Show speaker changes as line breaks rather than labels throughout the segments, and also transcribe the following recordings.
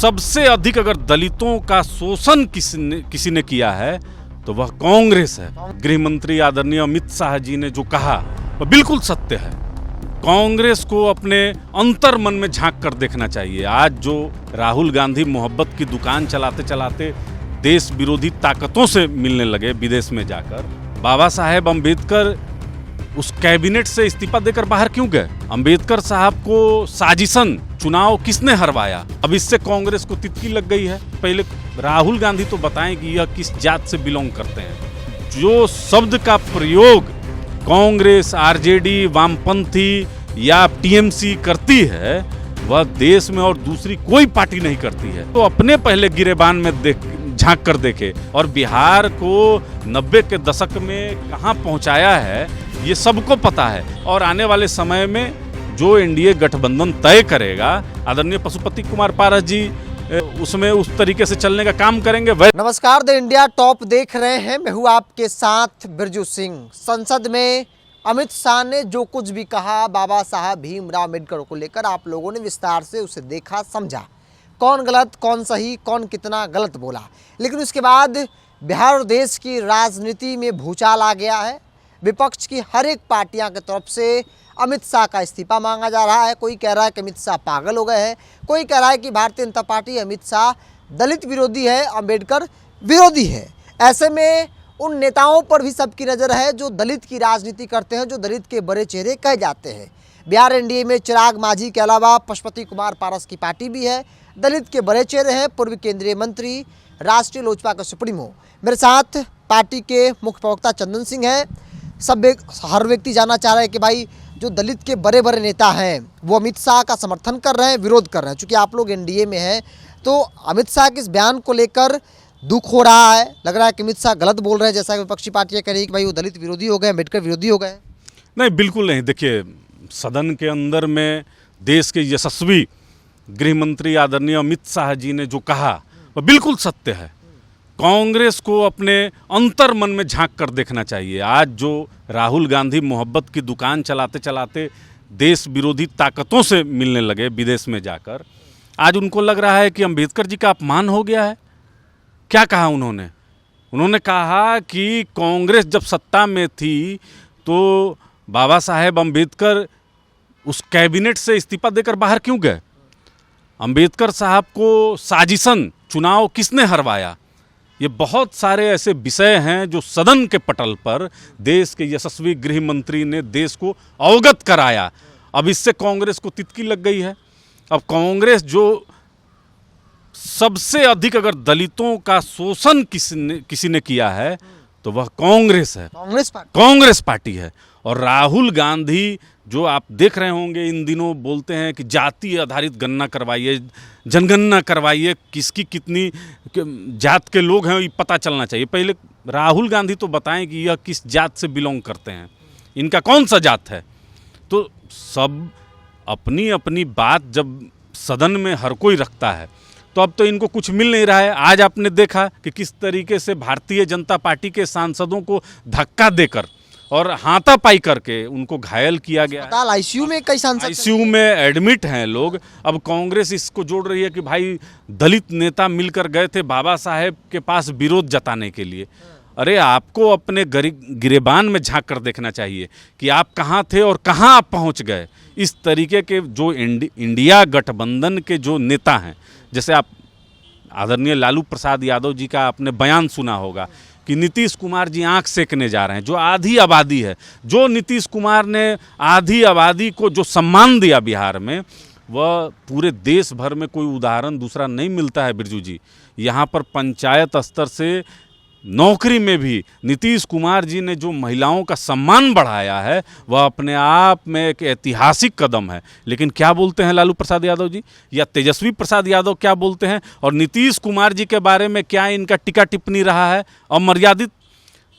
सबसे अधिक अगर दलितों का शोषण किसी ने किया है तो वह कांग्रेस है। गृह मंत्री आदरणीय अमित शाह जी ने जो कहा वह बिल्कुल सत्य है। कांग्रेस को अपने अंतर मन में झांक कर देखना चाहिए। आज जो राहुल गांधी मोहब्बत की दुकान चलाते चलाते देश विरोधी ताकतों से मिलने लगे विदेश में जाकर, बाबा साहेब अंबेडकर उस कैबिनेट से इस्तीफा देकर बाहर क्यों गए? अंबेडकर साहब को साजिशन चुनाव किसने हरवाया? अब इससे कांग्रेस को तितकी लग गई है। पहले राहुल गांधी तो बताएं कि यह किस जात से बिलोंग करते हैं। जो शब्द का प्रयोग कांग्रेस, आरजेडी, वामपंथी या टीएमसी करती है वह देश में और दूसरी कोई पार्टी नहीं करती है। तो अपने पहले गिरेबान में झांक कर देखे और बिहार को 90 के दशक में कहां पहुंचाया है ये सबको पता है। और आने वाले समय में जो एनडीए गठबंधन तय करेगा, आदरणीय पशुपति कुमार पारस जी उसमें उस तरीके से चलने का काम करेंगे।
नमस्कार, द इंडिया टॉप देख रहे हैं। मैं हूं आपके साथ बिरजू सिंह। संसद में अमित शाह ने जो कुछ भी कहा बाबा साहब भीमराव अम्बेडकर को लेकर, आप लोगों ने विस्तार से उसे देखा, समझा कौन गलत कौन सही, कौन कितना गलत बोला। लेकिन उसके बाद बिहार और देश की राजनीति में भूचाल आ गया है। विपक्ष की हर एक पार्टियां की तरफ से अमित शाह का इस्तीफा मांगा जा रहा है। कोई कह रहा है कि अमित शाह पागल हो गए हैं, कोई कह रहा है कि भारतीय जनता पार्टी अमित शाह दलित विरोधी है, अम्बेडकर विरोधी है। ऐसे में उन नेताओं पर भी सबकी नज़र है जो दलित की राजनीति करते हैं, जो दलित के बड़े चेहरे कहे जाते हैं। बिहार एनडीए में चिराग मांझी के अलावा पशुपति कुमार पारस की पार्टी भी है। दलित के बड़े चेहरे हैं पूर्व केंद्रीय मंत्री, राष्ट्रीय लोजपा के सुप्रीमो। मेरे साथ पार्टी के मुख्य प्रवक्ता चंदन सिंह हैं। हर व्यक्ति जानना चाह रहा है कि भाई जो दलित के बड़े बड़े नेता हैं वो अमित शाह का समर्थन कर रहे हैं, विरोध कर रहे हैं। चूँकि आप लोग एनडीए में हैं तो अमित शाह के इस बयान को लेकर दुख हो रहा है, लग रहा है कि अमित शाह गलत बोल रहे हैं, जैसा कि विपक्षी पार्टियां कह रही है कि भाई वो दलित विरोधी हो गए, अम्बेडकर विरोधी हो गए।
नहीं, बिल्कुल नहीं। देखिए, सदन के अंदर में देश के यशस्वी गृह मंत्री आदरणीय अमित शाह जी ने जो कहा वह बिल्कुल सत्य है। कांग्रेस को अपने अंतर मन में झांक कर देखना चाहिए। आज जो राहुल गांधी मोहब्बत की दुकान चलाते चलाते देश विरोधी ताकतों से मिलने लगे विदेश में जाकर, आज उनको लग रहा है कि अंबेडकर जी का अपमान हो गया है। क्या कहा उन्होंने? उन्होंने कहा कि कांग्रेस जब सत्ता में थी तो बाबा साहेब अंबेडकर उस कैबिनेट से इस्तीफा देकर बाहर क्यों गए? अंबेडकर साहब को साजिशन चुनाव किसने हरवाया? ये बहुत सारे ऐसे विषय हैं जो सदन के पटल पर देश के यशस्वी गृह मंत्री ने देश को अवगत कराया। अब इससे कांग्रेस को तितकी लग गई है। अब कांग्रेस जो सबसे अधिक अगर दलितों का शोषण किसी ने किया है तो वह कांग्रेस है, कांग्रेस पार्टी है। और राहुल गांधी जो आप देख रहे होंगे इन दिनों बोलते हैं कि जाति आधारित गणना करवाइए, जनगणना करवाइए, किसकी कितनी जात के लोग हैं ये पता चलना चाहिए। पहले राहुल गांधी तो बताएं कि यह किस जात से बिलोंग करते हैं, इनका कौन सा जात है। तो सब अपनी अपनी बात जब सदन में हर कोई रखता है तो अब तो इनको कुछ मिल नहीं रहा है। आज आपने देखा कि किस तरीके से भारतीय जनता पार्टी के सांसदों को धक्का देकर और हाथापाई करके उनको घायल किया गया।
आईसीयू में कई सांसद
आईसीयू में एडमिट हैं लोग। अब कांग्रेस इसको जोड़ रही है कि भाई दलित नेता मिलकर गए थे बाबा साहेब के पास विरोध जताने के लिए। अरे आपको अपने गिरेबान में झांक कर देखना चाहिए कि आप कहाँ थे और कहाँ आप पहुँच गए। इस तरीके के जो इंडिया गठबंधन के जो नेता हैं, जैसे आप आदरणीय लालू प्रसाद यादव जी का आपने बयान सुना होगा कि नीतीश कुमार जी आंख सेकने जा रहे हैं। जो आधी आबादी है, जो नीतीश कुमार ने आधी आबादी को जो सम्मान दिया बिहार में, वह पूरे देश भर में कोई उदाहरण दूसरा नहीं मिलता है बिरजू जी। यहाँ पर पंचायत स्तर से नौकरी में भी नीतीश कुमार जी ने जो महिलाओं का सम्मान बढ़ाया है वह अपने आप में एक ऐतिहासिक कदम है। लेकिन क्या बोलते हैं लालू प्रसाद यादव जी या तेजस्वी प्रसाद यादव क्या बोलते हैं, और नीतीश कुमार जी के बारे में क्या इनका टिक्का टिप्पणी रहा है अमर्यादित?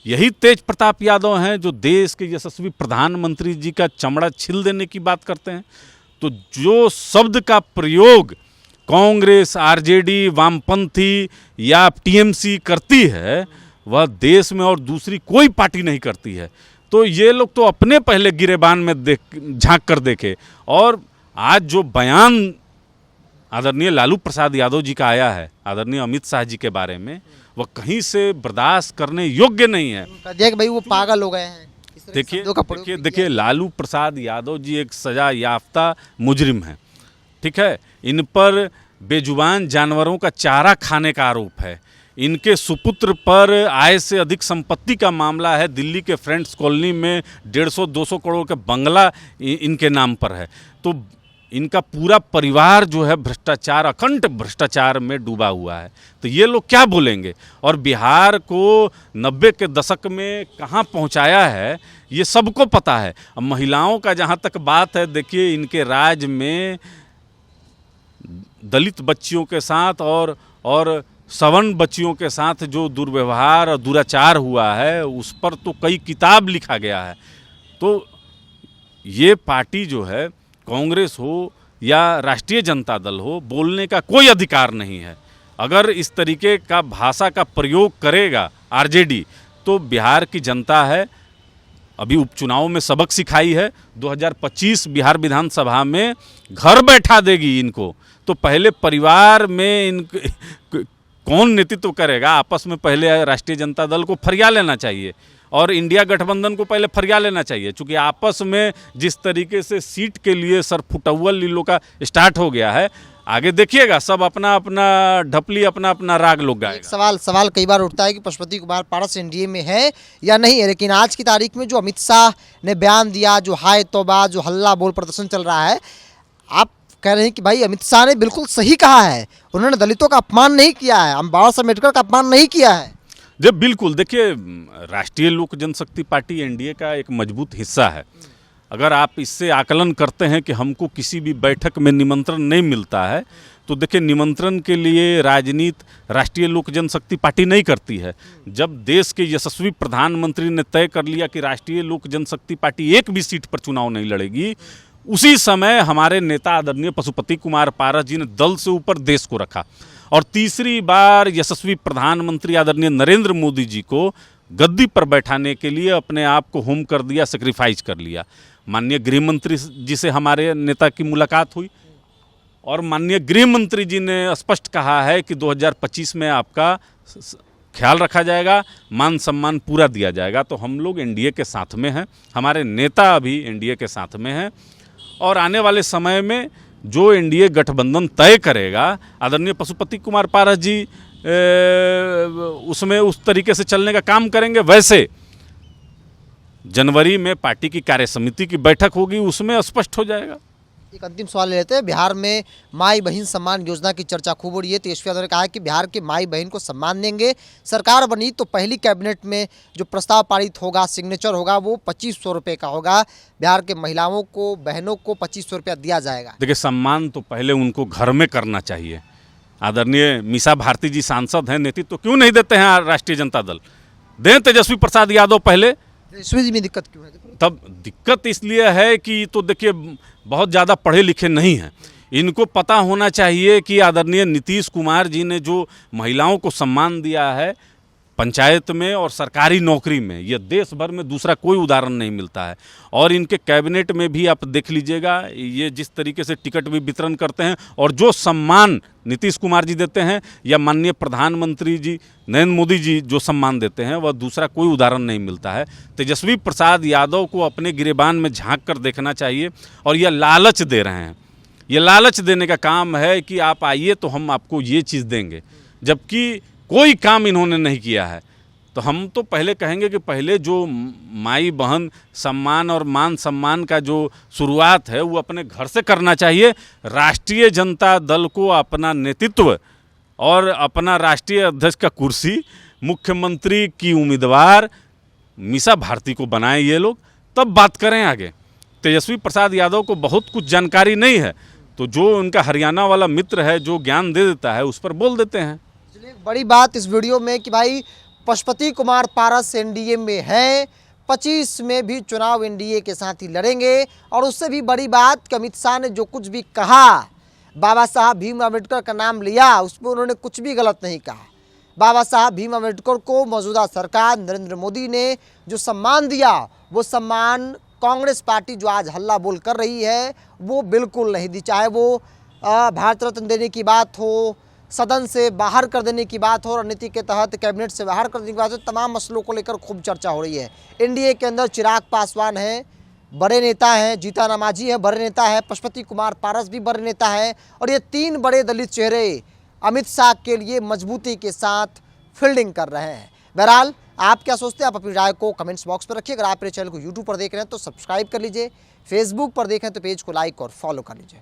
यही तेज प्रताप यादव हैं जो देश के यशस्वी प्रधानमंत्री जी का चमड़ा छील देने की बात करते हैं। तो जो शब्द का प्रयोग कांग्रेस, आरजेडी, वामपंथी या टीएमसी करती है वह देश में और दूसरी कोई पार्टी नहीं करती है। तो ये लोग तो अपने पहले गिरेबान में झांक कर देखे। और आज जो बयान आदरणीय लालू प्रसाद यादव जी का आया है आदरणीय अमित शाह जी के बारे में, वह कहीं से बर्दाश्त करने योग्य नहीं है।
उनका देख भाई वो पागल हो गए हैं, इस तरह के
देखिए
शब्दों का प्रयोग
देखिए
भी
देखिए
किया।
लालू प्रसाद यादव जी एक सजा याफ्ता मुजरिम हैं, ठीक है। इन पर बेजुबान जानवरों का चारा खाने का आरोप है। इनके सुपुत्र पर आय से अधिक संपत्ति का मामला है। दिल्ली के फ्रेंड्स कॉलोनी में 150-200 करोड़ का बंगला इनके नाम पर है। तो इनका पूरा परिवार जो है भ्रष्टाचार, अखंड भ्रष्टाचार में डूबा हुआ है। तो ये लोग क्या बोलेंगे? और बिहार को 90 के दशक में कहाँ पहुँचाया है ये सबको पता है। अब महिलाओं का जहाँ तक बात है, देखिए इनके राज में दलित बच्चियों के साथ और सवर्ण बच्चियों के साथ जो दुर्व्यवहार और दुराचार हुआ है उस पर तो कई किताब लिखा गया है। तो ये पार्टी जो है, कांग्रेस हो या राष्ट्रीय जनता दल हो, बोलने का कोई अधिकार नहीं है। अगर इस तरीके का भाषा का प्रयोग करेगा आरजेडी तो बिहार की जनता है अभी उपचुनाव में सबक सिखाई है। 2025 बिहार विधानसभा में घर बैठा देगी इनको। तो पहले परिवार में इनके कौन नेतृत्व करेगा, आपस में पहले राष्ट्रीय जनता दल को फरिया लेना चाहिए और इंडिया गठबंधन को पहले फरिया लेना चाहिए। चूँकि आपस में जिस तरीके से सीट के लिए सरफुटअव्वल लीलों का स्टार्ट हो गया है, आगे देखिएगा सब अपना अपना ढपली अपना अपना राग लोग
एक
गाएगा।
सवाल कई बार उठता है कि पशुपति कुमार पारस एनडीए में है या नहीं है, लेकिन आज की तारीख में जो अमित शाह ने बयान दिया, जो हाय तौबा, जो हल्ला बोल प्रदर्शन चल रहा है, आप कह रहे हैं कि भाई अमित शाह ने बिल्कुल सही कहा है, उन्होंने दलितों का अपमान नहीं किया है, बाबा साहब अम्बेडकर का अपमान नहीं किया है।
जब बिल्कुल देखिए, राष्ट्रीय लोक जनशक्ति पार्टी एनडीए का एक मजबूत हिस्सा है। अगर आप इससे आकलन करते हैं कि हमको किसी भी बैठक में निमंत्रण नहीं मिलता है, तो देखिए निमंत्रण के लिए राजनीति राष्ट्रीय लोक जनशक्ति पार्टी नहीं करती है। जब देश के यशस्वी प्रधानमंत्री ने तय कर लिया कि राष्ट्रीय लोक जनशक्ति पार्टी एक भी सीट पर चुनाव नहीं लड़ेगी, उसी समय हमारे नेता आदरणीय पशुपति कुमार पारस जी ने दल से ऊपर देश को रखा और तीसरी बार यशस्वी प्रधानमंत्री आदरणीय नरेंद्र मोदी जी को गद्दी पर बैठाने के लिए अपने आप को होम कर दिया, सेक्रीफाइस कर लिया। माननीय गृह मंत्री जी से हमारे नेता की मुलाकात हुई और माननीय गृह मंत्री जी ने स्पष्ट कहा है कि 2025 में आपका ख्याल रखा जाएगा, मान सम्मान पूरा दिया जाएगा। तो हम लोग एनडीए के साथ में हैं, हमारे नेता अभी एनडीए के साथ में हैं और आने वाले समय में जो एनडीए गठबंधन तय करेगा, आदरणीय पशुपति कुमार पारस जी उसमें उस तरीके से चलने का काम करेंगे। वैसे जनवरी में पार्टी की कार्य समिति की बैठक होगी, उसमें स्पष्ट हो जाएगा।
एक अंतिम सवाल ले लेते हैं। बिहार में माई बहन सम्मान योजना की चर्चा खूब हो रही है। तेजस्वी यादव ने कहा है कि बिहार के माई बहन को सम्मान देंगे, सरकार बनी तो पहली कैबिनेट में जो प्रस्ताव पारित होगा, सिग्नेचर होगा, वो 2500 रुपये का होगा। बिहार के महिलाओं को, बहनों को 2500 रुपया दिया जाएगा।
देखिए, सम्मान तो पहले उनको घर में करना चाहिए। आदरणीय मीसा भारती जी सांसद हैं, नेतृत्व तो क्यों नहीं देते हैं राष्ट्रीय जनता दल? दें तेजस्वी प्रसाद यादव पहले।
तेजस्वी जी में दिक्कत क्यों है?
तब दिक्कत इसलिए है कि तो देखिए बहुत ज़्यादा पढ़े लिखे नहीं हैं। इनको पता होना चाहिए कि आदरणीय नीतीश कुमार जी ने जो महिलाओं को सम्मान दिया है पंचायत में और सरकारी नौकरी में, यह देश भर में दूसरा कोई उदाहरण नहीं मिलता है। और इनके कैबिनेट में भी आप देख लीजिएगा, ये जिस तरीके से टिकट भी वितरण करते हैं और जो सम्मान नीतीश कुमार जी देते हैं या माननीय प्रधानमंत्री जी नरेंद्र मोदी जी जो सम्मान देते हैं, वह दूसरा कोई उदाहरण नहीं मिलता है। तेजस्वी प्रसाद यादव को अपने गिरेबान में झांक कर देखना चाहिए। और यह लालच दे रहे हैं, ये लालच देने का काम है कि आप आइए तो हम आपको ये चीज़ देंगे, जबकि कोई काम इन्होंने नहीं किया है। तो हम तो पहले कहेंगे कि पहले जो माई बहन सम्मान और मान सम्मान का जो शुरुआत है वो अपने घर से करना चाहिए। राष्ट्रीय जनता दल को अपना नेतृत्व और अपना राष्ट्रीय अध्यक्ष का कुर्सी, मुख्यमंत्री की उम्मीदवार मीसा भारती को बनाएं ये लोग, तब बात करें आगे। तेजस्वी प्रसाद यादव को बहुत कुछ जानकारी नहीं है, तो जो उनका हरियाणा वाला मित्र है जो ज्ञान दे देता है उस पर बोल देते हैं।
बड़ी बात इस वीडियो में कि भाई पशुपति कुमार पारस एनडीए में है, 25 में भी चुनाव एनडीए के साथ ही लड़ेंगे। और उससे भी बड़ी बात कि अमित शाह ने जो कुछ भी कहा, बाबा साहब भीम अम्बेडकर का नाम लिया, उसमें उन्होंने कुछ भी गलत नहीं कहा। बाबा साहब भीम अम्बेडकर को मौजूदा सरकार नरेंद्र मोदी ने जो सम्मान दिया, वो सम्मान कांग्रेस पार्टी जो आज हल्ला बोल कर रही है वो बिल्कुल नहीं दी। चाहे वो भारत रत्न देने की बात हो, सदन से बाहर कर देने की बात हो, रणनीति के तहत कैबिनेट से बाहर कर देने की बात हो, तमाम मसलों को लेकर खूब चर्चा हो रही है। एनडीए के अंदर चिराग पासवान हैं, बड़े नेता हैं, जीतन मांझी है, बड़े नेता है, पशुपति कुमार पारस भी बड़े नेता है, और ये तीन बड़े दलित चेहरे अमित शाह के लिए मजबूती के साथ फील्डिंग कर रहे हैं। बहरहाल आप क्या सोचते हैं, आप अपनी राय को कमेंट्स बॉक्स पर रखिए। अगर आप मेरे चैनल को यूट्यूब पर देख रहे हैं तो सब्सक्राइब कर लीजिए, फेसबुक पर देखें तो पेज को लाइक और फॉलो कर लीजिए।